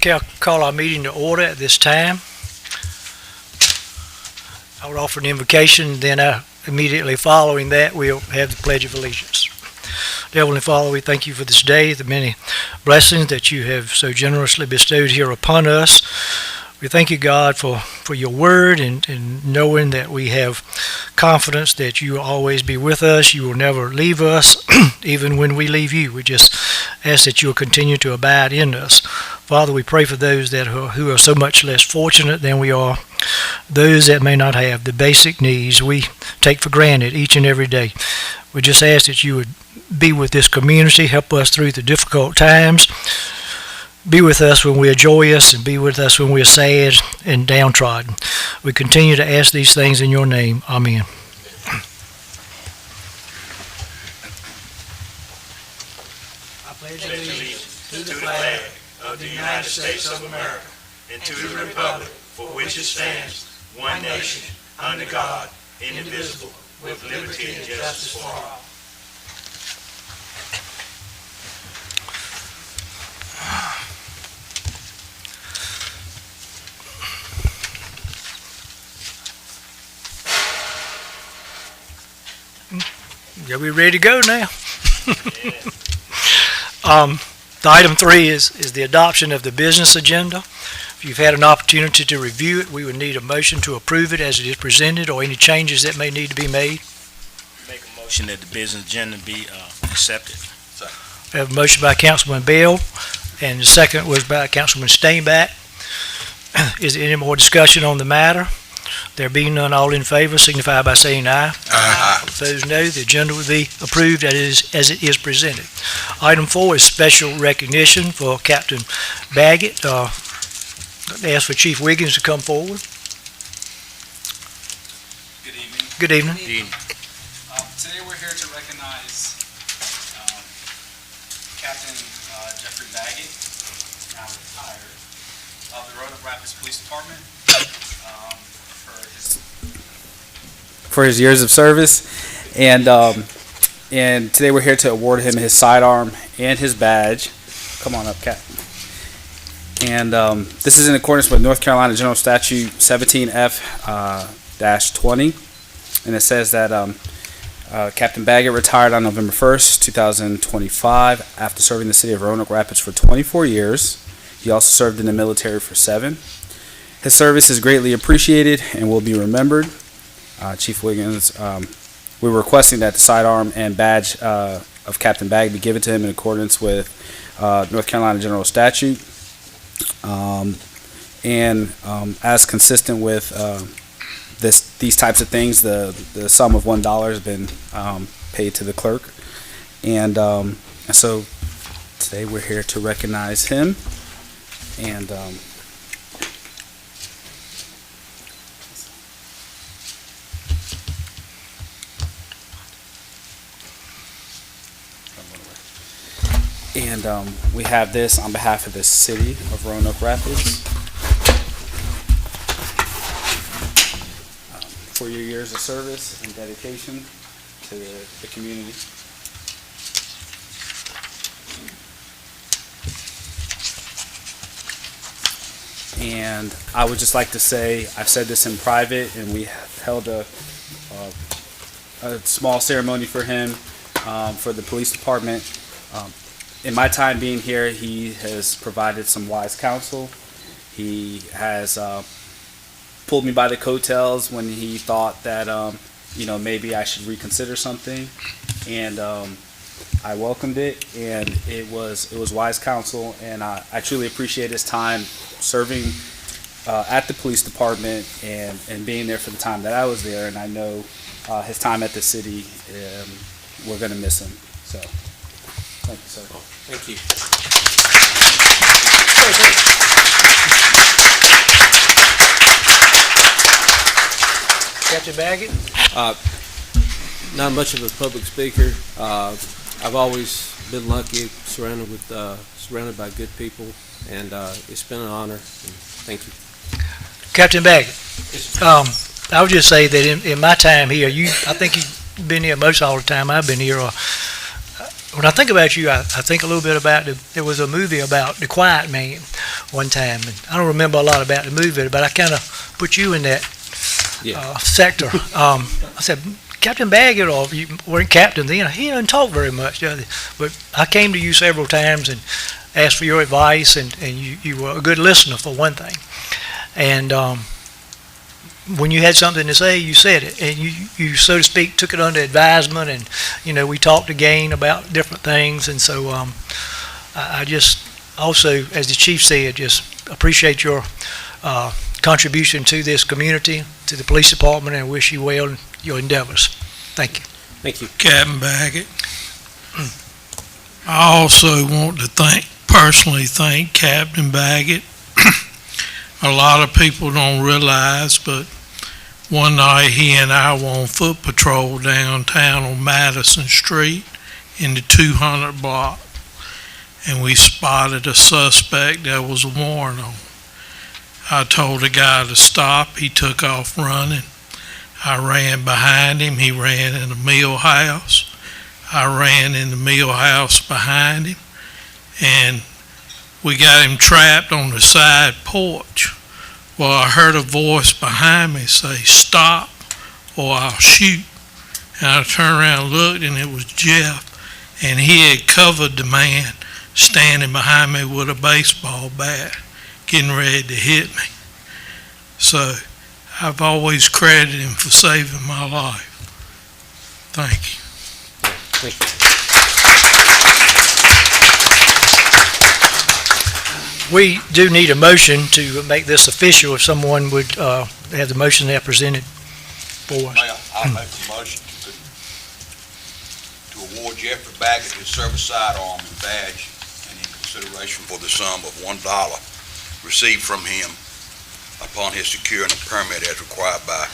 Call our meeting to order at this time. I would offer an invocation, then immediately following that, we'll have the Pledge of Allegiance. Dear Heavenly Father, we thank you for this day, the many blessings that you have so generously bestowed here upon us. We thank you, God, for your word and knowing that we have confidence that you will always be with us. You will never leave us, even when we leave you. We just ask that you will continue to abide in us. Father, we pray for those who are so much less fortunate than we are, those that may not have the basic needs we take for granted each and every day. We just ask that you would be with this community, help us through the difficult times. Be with us when we are joyous, and be with us when we are sad and downtrodden. We continue to ask these things in your name. Amen. I pledge allegiance to the flag of the United States of America and to the republic for which it stands, one nation, under God, indivisible, with liberty and justice for all. Are we ready to go now? The item 3 is the adoption of the business agenda. If you've had an opportunity to review it, we would need a motion to approve it as it is presented, or any changes that may need to be made. Make a motion that the business agenda be accepted. We have a motion by Councilman Bell, and the second was by Councilman Steinbach. Is there any more discussion on the matter? There being none, all in favor signify by saying aye. Aye. Opposed, no. The agenda will be approved as it is presented. Item 4 is special recognition for Captain Baggett. Ask for Chief Wiggins to come forward. Good evening. Good evening. Today we're here to recognize Captain Jeffrey Baggett, now retired, of the Roanoke Rapids Police Department. For his years of service, and today we're here to award him his sidearm and his badge. Come on up, Cap. And this is in accordance with North Carolina General Statute 17F-20, and it says that Captain Baggett retired on November 1st, 2025, after serving the city of Roanoke Rapids for 24 years. He also served in the military for 7. His service is greatly appreciated and will be remembered. Chief Wiggins, we're requesting that the sidearm and badge of Captain Baggett be given to him in accordance with North Carolina General Statute, and as consistent with these types of things, the sum of $1 has been paid to the clerk, and so today we're here to recognize him, and we have this on behalf of the city of Roanoke Rapids for your years of service and dedication to the community. And I would just like to say, I've said this in private, and we held a small ceremony for him for the police department. In my time being here, he has provided some wise counsel. He has pulled me by the coattails when he thought that maybe I should reconsider something, and I welcomed it, and it was wise counsel, and I truly appreciate his time serving at the police department and being there for the time that I was there, and I know his time at the city, we're going to miss him. So, thank you, sir. Thank you. Captain Baggett? Not much of a public speaker. I've always been lucky, surrounded by good people, and it's been an honor. Thank you. Captain Baggett, I would just say that in my time here, I think you've been here most all the time I've been here. when I think about you, I think a little bit about there was a movie about the Quiet Man one time, and I don't remember a lot about the movie, but I kind of put you in that sector. I said, Captain Baggett, or you weren't captain then, he didn't talk very much, does he? But I came to you several times and asked for your advice, and you were a good listener for one thing. And when you had something to say, you said it, and you so to speak took it under advisement, and we talked again about different things. And so I just also, as the chief said, just appreciate your contribution to this community, to the police department, and wish you well in your endeavors. Thank you. Thank you. Captain Baggett. I also want to personally thank Captain Baggett. A lot of people don't realize, but one night he and I were on foot patrol downtown on Madison Street in the 200 block, and we spotted a suspect that was a warrant on. I told the guy to stop. He took off running. I ran behind him. He ran in the mill house. I ran in the mill house behind him, and we got him trapped on the side porch. Well, I heard a voice behind me say, "Stop or I'll shoot." And I turned around and looked, and it was Jeff, and he had covered the man standing behind me with a baseball bat, getting ready to hit me. So I've always credited him for saving my life. Thank you. Thank you. We do need a motion to make this official if someone would have the motion there presented for us. Mayor, I'll make a motion to award Jeffrey Baggett his service sidearm and badge, and in consideration for the sum of $1 received from him upon his securing a permit as required by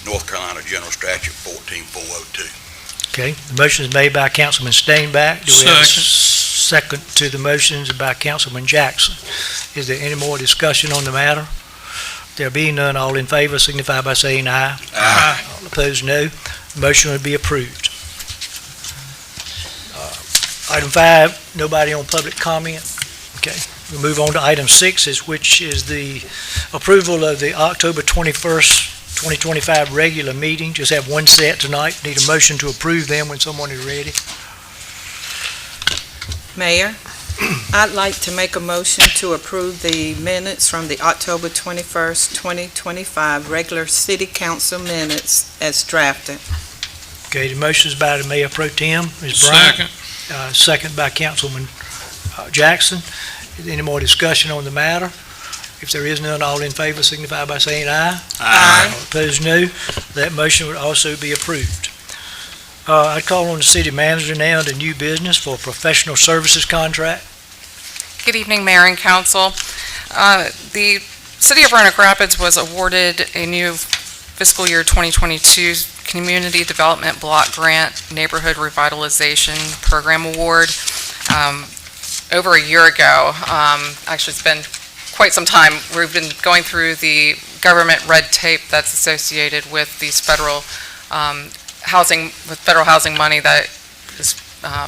North Carolina General Statute 14402. Okay, the motion is made by Councilman Stainback. Do we have a Second. second to the motions by Councilman Jackson? Is there any more discussion on the matter? There being none, all in favor signify by saying aye. Aye. All opposed, no. Motion would be approved. Item 5, nobody on public comment. Okay, we'll move on to item 6, which is the approval of the October 21st, 2025 regular meeting. Just have one set tonight. Need a motion to approve them when someone is ready. Mayor, I'd like to make a motion to approve the minutes from the October 21st, 2025 regular city council minutes as drafted. Okay, the motion is by the Mayor Pro Tem, Ms. Bryant. Second. Second by Councilman Jackson. Is there any more discussion on the matter? If there is none, all in favor signify by saying aye. Aye. All opposed, no. That motion would also be approved. I call on the city manager now to new business for a professional services contract. Good evening, Mayor and Council. The City of Roanoke Rapids was awarded a new fiscal year 2022 Community Development Block Grant Neighborhood Revitalization Program Award over a year ago. Actually, it's been quite some time. We've been going through the government red tape that's associated with these federal housing money that is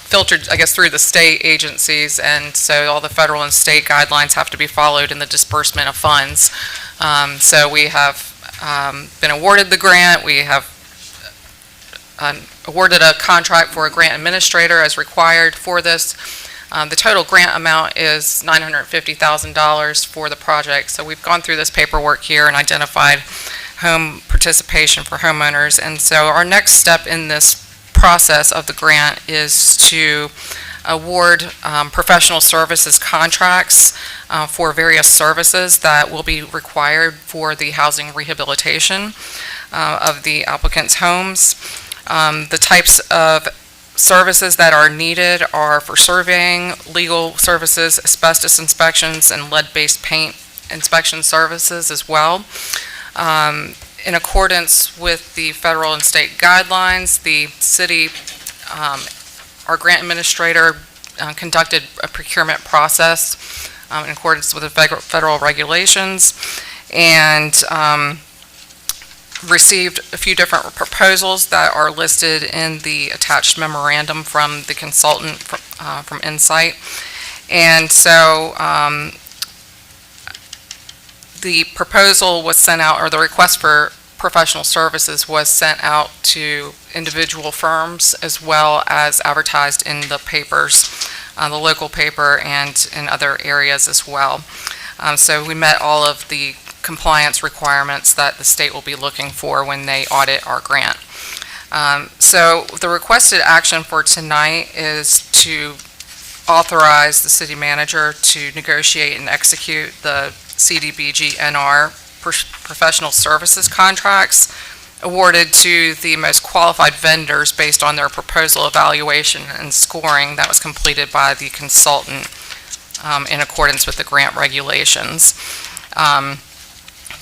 filtered, I guess, through the state agencies, and so all the federal and state guidelines have to be followed in the disbursement of funds. So we have been awarded the grant. We have awarded a contract for a grant administrator as required for this. The total grant amount is $950,000 for the project. So we've gone through this paperwork here and identified home participation for homeowners. And so our next step in this process of the grant is to award professional services contracts for various services that will be required for the housing rehabilitation of the applicants' homes. The types of services that are needed are for surveying, legal services, asbestos inspections, and lead-based paint inspection services as well. In accordance with the federal and state guidelines, the city, our grant administrator, conducted a procurement process in accordance with the federal regulations, and received a few different proposals that are listed in the attached memorandum from the consultant from Insight. And so the proposal was sent out, or the request for professional services was sent out to individual firms as well as advertised in the papers, the local paper and in other areas as well. So we met all of the compliance requirements that the state will be looking for when they audit our grant. So the requested action for tonight is to authorize the city manager to negotiate and execute the CDBG NR professional services contracts awarded to the most qualified vendors based on their proposal evaluation and scoring that was completed by the consultant in accordance with the grant regulations.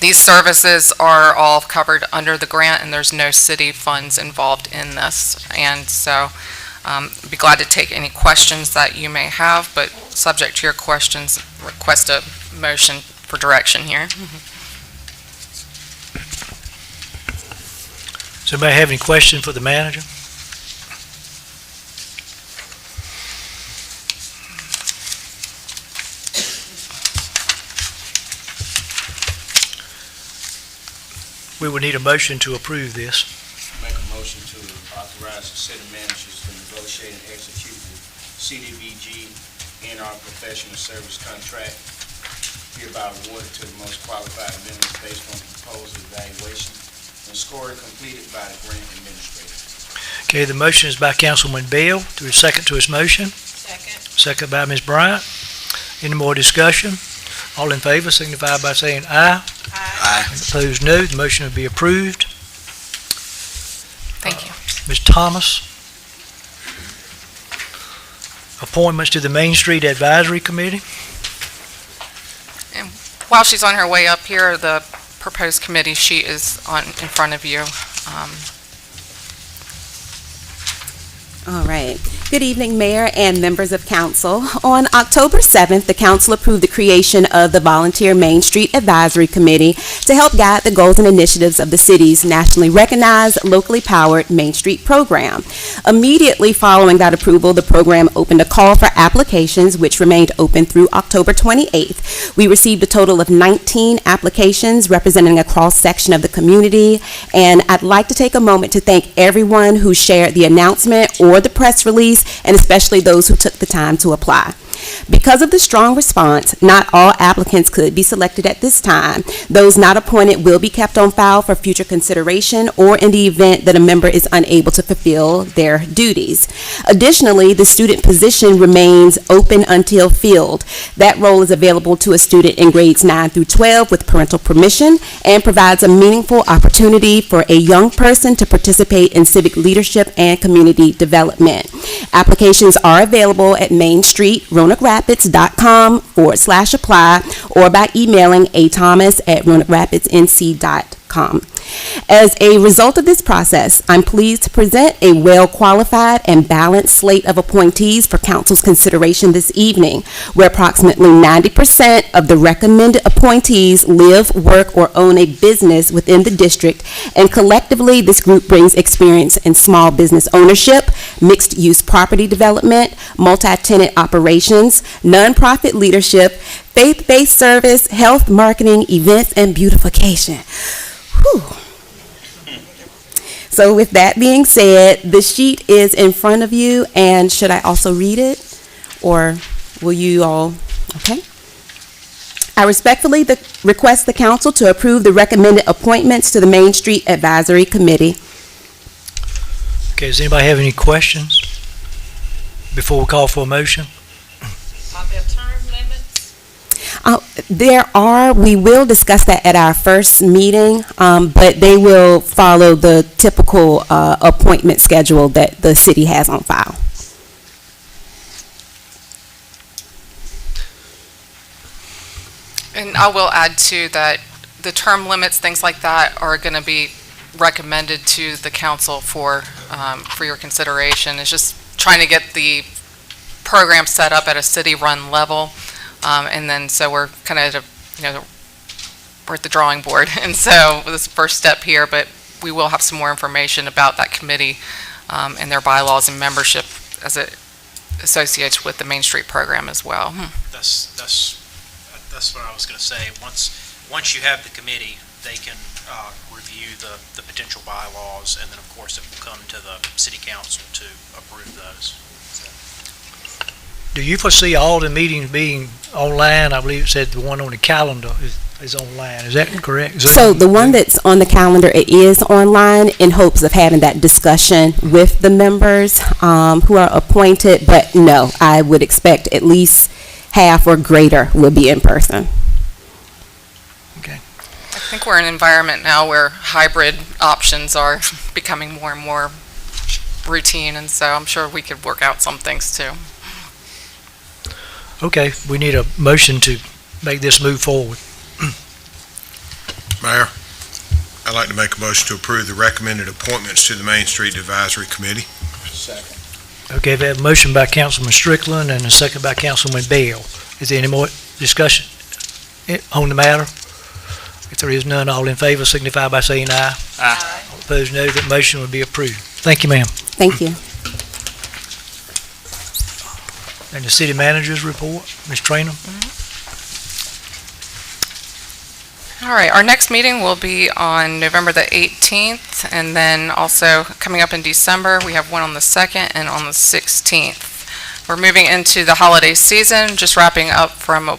These services are all covered under the grant, and there's no city funds involved in this. And so I'd be glad to take any questions that you may have, but subject to your questions, request a motion for direction here. Does anybody have any questions for the manager? We would need a motion to approve this. Make a motion to authorize the city managers to negotiate and execute the CDBG NR professional service contract hereby awarded to the most qualified vendors based on proposed evaluation and scoring completed by the grant administrator. Okay, the motion is by Councilman Bell. Do we second to his motion? Second. Second by Ms. Bryant. Any more discussion? All in favor signify by saying aye. Aye. Opposed, no. The motion will be approved. Thank you. Ms. Thomas, appointments to the Main Street Advisory Committee. And while she's on her way up here, the proposed committee sheet is in front of you. All right. Good evening, Mayor and members of Council. On October 7th, the Council approved the creation of the Volunteer Main Street Advisory Committee to help guide the goals and initiatives of the city's nationally recognized, locally powered Main Street program. Immediately following that approval, the program opened a call for applications, which remained open through October 28th. We received a total of 19 applications representing a cross-section of the community, and I'd like to take a moment to thank everyone who shared the announcement or the press release, and especially those who took the time to apply. Because of the strong response, not all applicants could be selected at this time. Those not appointed will be kept on file for future consideration or in the event that a member is unable to fulfill their duties. Additionally, the student position remains open until filled. That role is available to a student in grades 9 through 12 with parental permission and provides a meaningful opportunity for a young person to participate in civic leadership and community development. Applications are available at Main Street, RoanokeRapids.com/apply or by emailing athomas@RoanokeRapidsNC.com. As a result of this process, I'm pleased to present a well-qualified and balanced slate of appointees for Council's consideration this evening, where approximately 90% of the recommended appointees live, work, or own a business within the district, and collectively, this group brings experience in small business ownership, mixed-use property development, multi-tenant operations, nonprofit leadership, faith-based service, health, marketing, events, and beautification. Whew. So with that being said, the sheet is in front of you, and should I also read it, or will you all, okay? I respectfully request the council to approve the recommended appointments to the Main Street Advisory Committee. Okay, does anybody have any questions before we call for a motion? Are there term limits? We will discuss that at our first meeting, but they will follow the typical appointment schedule that the city has on file. And I will add too that the term limits, things like that, are going to be recommended to the council for your consideration. It's just trying to get the program set up at a city-run level, and then so we're kind of at a we're at the drawing board. And so this is the first step here, but we will have some more information about that committee and their bylaws and membership as it associates with the Main Street program as well. That's what I was going to say. Once you have the committee, they can review the potential bylaws, and then, of course, it will come to the city council to approve those. Do you foresee all the meetings being online? I believe it said the one on the calendar is online. Is that correct? So the one that's on the calendar, it is online in hopes of having that discussion with the members who are appointed. But no, I would expect at least half or greater will be in person. I think we're in an environment now where hybrid options are becoming more and more routine, and so I'm sure we could work out some things too. Okay, we need a motion to make this move forward. Mayor, I'd like to make a motion to approve the recommended appointments to the Main Street Advisory Committee. Second. Okay, we have a motion by Councilman Strickland and a second by Councilman Bell. Is there any more discussion on the matter? If there is none, all in favor signify by saying aye. Aye. All opposed, no. That motion will be approved. Thank you, ma'am. Thank you. And the city manager's report, Ms. Traynor? All right, our next meeting will be on November the 18th, and then also coming up in December, we have one on the 2nd and on the 16th. We're moving into the holiday season, just wrapping up from a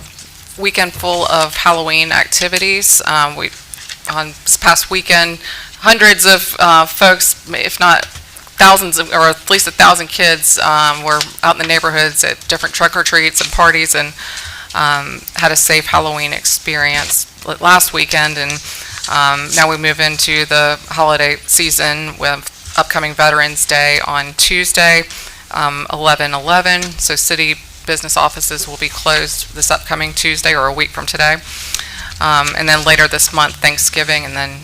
weekend full of Halloween activities. On this past weekend, hundreds of folks, if not thousands, or at least 1,000 kids were out in the neighborhoods at different trick-or-treats and parties, and had a safe Halloween experience last weekend. And now we move into the holiday season with upcoming Veterans Day on Tuesday, 11/11. So city business offices will be closed this upcoming Tuesday, or a week from today. And then later this month, Thanksgiving, and then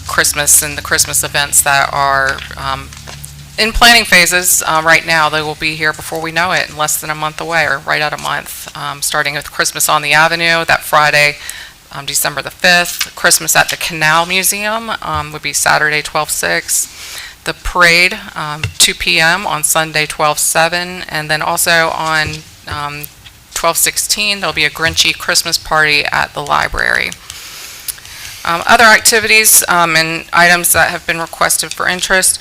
Christmas and the Christmas events that are in planning phases right now. They will be here before we know it, in less than a month away, or right at a month, starting with Christmas on the Avenue that Friday, December the 5th. Christmas at the Canal Museum would be Saturday, 12/6. The parade, 2 p.m. on Sunday, 12/7. And then also on 12/16, there'll be a Grinchy Christmas party at the library. Other activities and items that have been requested for interest.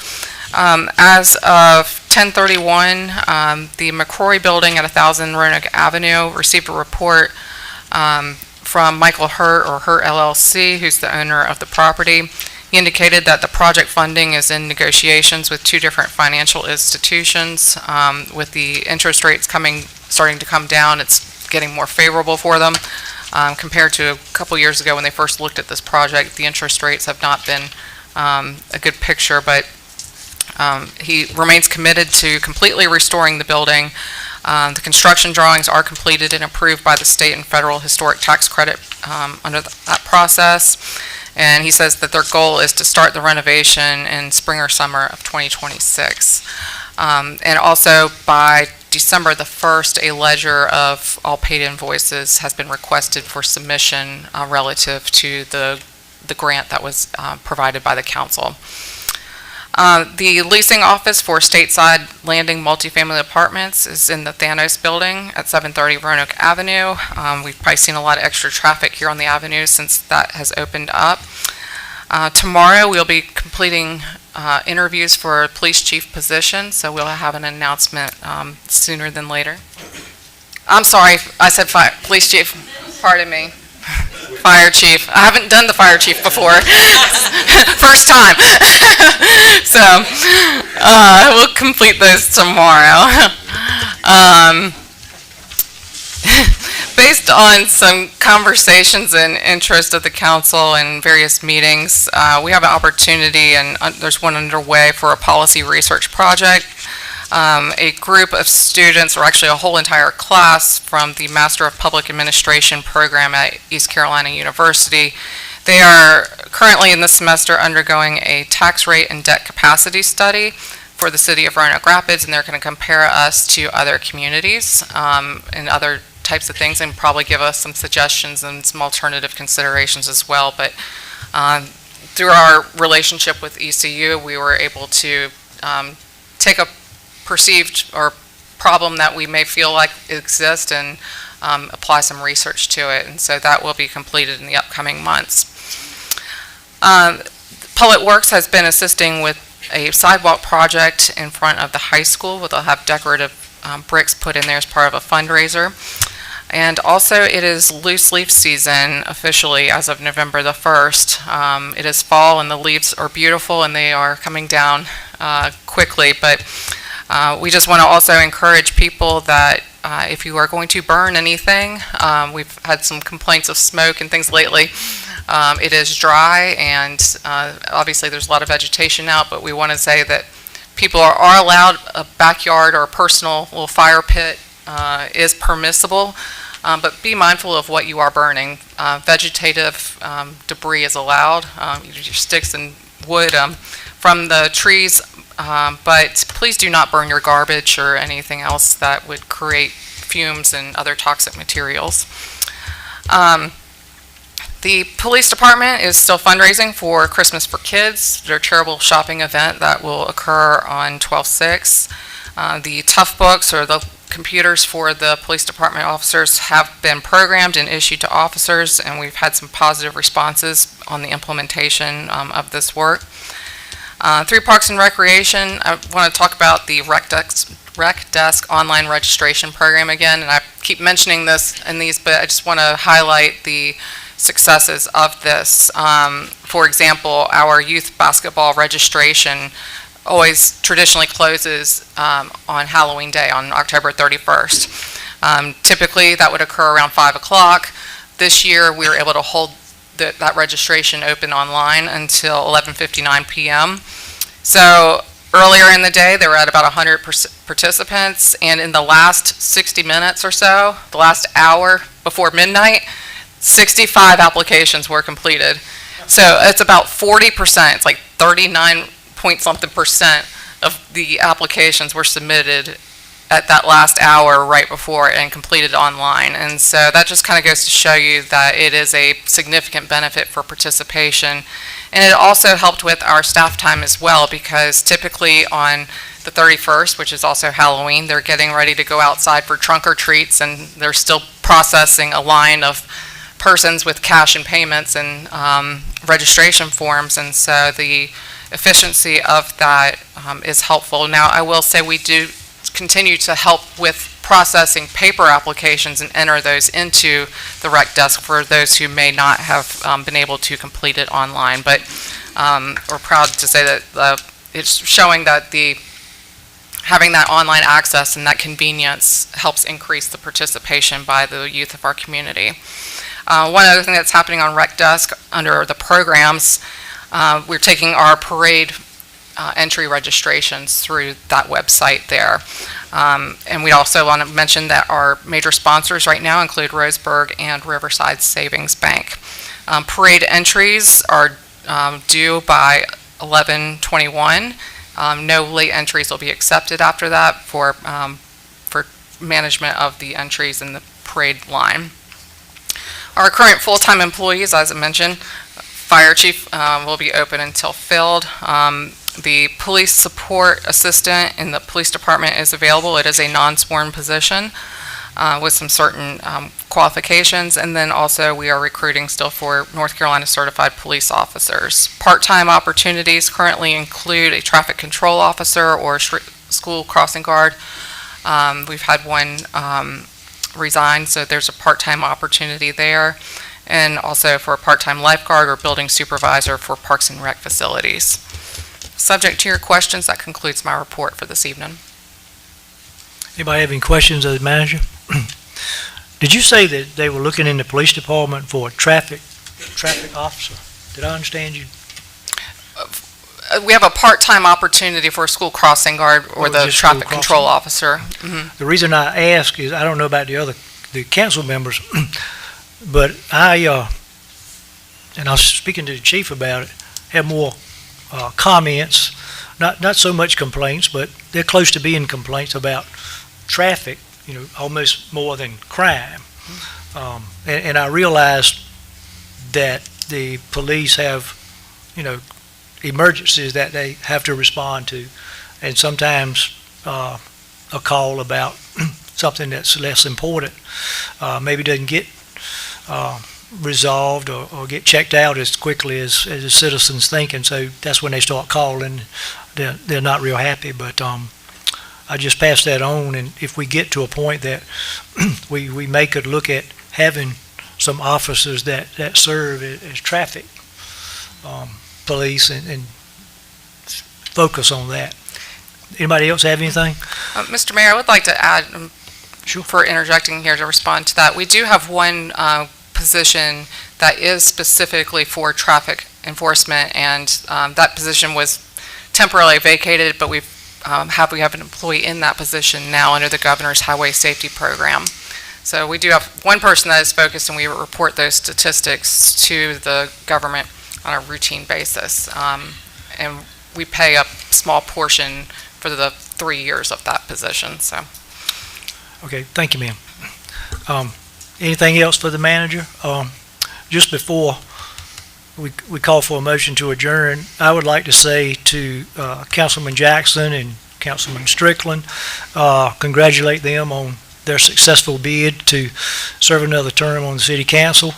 As of 10/31, the McCrory Building at 1000 Roanoke Avenue received a report from Michael Hurt, or Hurt LLC, who's the owner of the property. He indicated that the project funding is in negotiations with two different financial institutions. With the interest rates starting to come down, it's getting more favorable for them. Compared to a couple years ago when they first looked at this project, the interest rates have not been a good picture, but he remains committed to completely restoring the building. The construction drawings are completed and approved by the state and federal historic tax credit under that process. And he says that their goal is to start the renovation in spring or summer of 2026. And also by December the 1st, a ledger of all paid invoices has been requested for submission relative to the grant that was provided by the council. The leasing office for Stateside Landing Multifamily Apartments is in the Thanos Building at 730 Roanoke Avenue. We've probably seen a lot of extra traffic here on the avenue since that has opened up. Tomorrow we'll be completing interviews for a police chief position, so we'll have an announcement sooner than later. I'm sorry, I said police chief, pardon me. Fire chief. I haven't done the fire chief before. First time. So we'll complete those tomorrow. Based on some conversations and interest of the council and various meetings, we have an opportunity, and there's one underway, for a policy research project. A group of students, or actually a whole entire class from the Master of Public Administration program at East Carolina University, they are currently in this semester undergoing a tax rate and debt capacity study for the city of Roanoke Rapids, and they're going to compare us to other communities and other types of things, and probably give us some suggestions and some alternative considerations as well. But through our relationship with ECU, we were able to take a perceived or problem that we may feel like exists and apply some research to it. And so that will be completed in the upcoming months. Public Works has been assisting with a sidewalk project in front of the high school, where they'll have decorative bricks put in there as part of a fundraiser. And also, it is loose leaf season officially as of November the 1st. It is fall and the leaves are beautiful and they are coming down quickly, but we just want to also encourage people that if you are going to burn anything, we've had some complaints of smoke and things lately. It is dry and obviously there's a lot of vegetation out, but we want to say that people are allowed a backyard or a personal little fire pit is permissible, but be mindful of what you are burning. Vegetative debris is allowed, your sticks and wood from the trees, but please do not burn your garbage or anything else that would create fumes and other toxic materials. The police department is still fundraising for Christmas for Kids, their charitable shopping event that will occur on 12/6. The Tough Books, or the computers for the police department officers, have been programmed and issued to officers, and we've had some positive responses on the implementation of this work. Through Parks and Recreation, I want to talk about the Rec Desk online registration program again, and I keep mentioning this in these, but I just want to highlight the successes of this. For example, our youth basketball registration always traditionally closes on Halloween Day, on October 31st. Typically, that would occur around 5 o'clock. This year, we were able to hold that registration open online until 11:59 p.m. So earlier in the day, there were at about 100 participants, and in the last 60 minutes or so, the last hour before midnight, 65 applications were completed. So it's about 40%, it's like 39 point something percent of the applications were submitted at that last hour right before and completed online. And so that just kind of goes to show you that it is a significant benefit for participation. And it also helped with our staff time as well, because typically on the 31st, which is also Halloween, they're getting ready to go outside for trunk or treats, and they're still processing a line of persons with cash and payments and registration forms, and so the efficiency of that is helpful. Now, I will say we do continue to help with processing paper applications and enter those into the Rec Desk for those who may not have been able to complete it online, but we're proud to say that it's showing that having that online access and that convenience helps increase the participation by the youth of our community. One other thing that's happening on Rec Desk under the programs, we're taking our parade entry registrations through that website there. And we also want to mention that our major sponsors right now include Roseburg and Riverside Savings Bank. Parade entries are due by 11/21. No late entries will be accepted after that for management of the entries in the parade line. Our current full-time employees, as I mentioned, fire chief will be open until filled. The police support assistant in the police department is available. It is a non-sworn position with some certain qualifications. And then also we are recruiting still for North Carolina certified police officers. Part-time opportunities currently include a traffic control officer or a school crossing guard. We've had one resign, so there's a part-time opportunity there. And also for a part-time lifeguard or building supervisor for parks and rec facilities. Subject to your questions, that concludes my report for this evening. Anybody have any questions of the manager? Did you say that they were looking in the police department for a traffic officer? Did I understand you? We have a part-time opportunity for a school crossing guard or the traffic control officer. Mm-hmm. The reason I ask is I don't know about the council members, but and I was speaking to the chief about it, have more comments not so much complaints, but they're close to being complaints about traffic, almost more than crime. And I realized that the police have, emergencies that they have to respond to, and sometimes a call about something that's less important maybe doesn't get resolved or get checked out as quickly as the citizens think, and so that's when they start calling. They're not real happy, but I just pass that on, and if we get to a point that we may could look at having some officers that serve as traffic police and focus on that. Anybody else have anything? Mr. Mayor, I would like to add, Sure. for interjecting here to respond to that, we do have one position that is specifically for traffic enforcement, and that position was temporarily vacated, but we have an employee in that position now under the governor's highway safety program. So we do have one person that is focused, and we report those statistics to the government on a routine basis. And we pay a small portion for the 3 years of that position, so. Okay, thank you, ma'am. Anything else for the manager? Just before we call for a motion to adjourn, I would like to say to Councilman Jackson and Councilman Strickland, congratulate them on their successful bid to serve another term on the city council.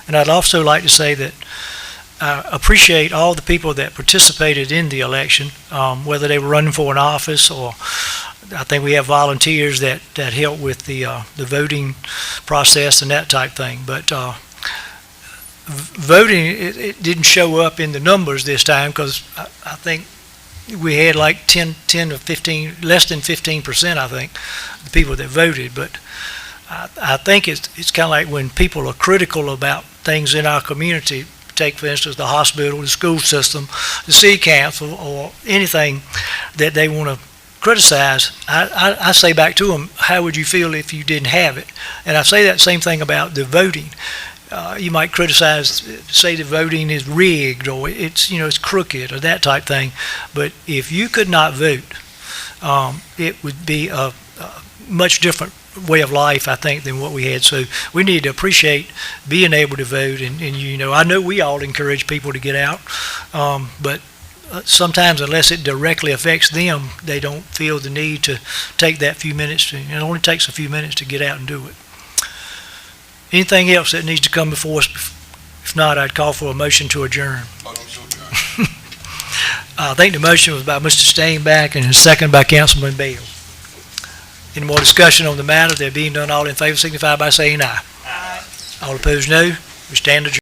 And I'd also like to say that I appreciate all the people that participated in the election, whether they were running for an office or I think we have volunteers that help with the voting process and that type thing. But voting, it didn't show up in the numbers this time because I think we had like 10 to 15, less than 15%, I think, the people that voted. But I think it's kind of like when people are critical about things in our community, take, for instance, the hospital, the school system, the city council, or anything that they want to criticize, I say back to them, how would you feel if you didn't have it? And I say that same thing about the voting. You might criticize, say the voting is rigged or it's crooked or that type thing. But if you could not vote, it would be a much different way of life, I think, than what we had. So we need to appreciate being able to vote. And I know we all encourage people to get out, but sometimes unless it directly affects them, they don't feel the need to take that few minutes. It only takes a few minutes to get out and do it. Anything else that needs to come before us? If not, I'd call for a motion to adjourn. I think the motion was by Mr. Steinbach and a second by Councilman Bell. Any more discussion on the matter? There being none, all in favor signify by saying aye. Aye. All opposed, no. We stand adjourned.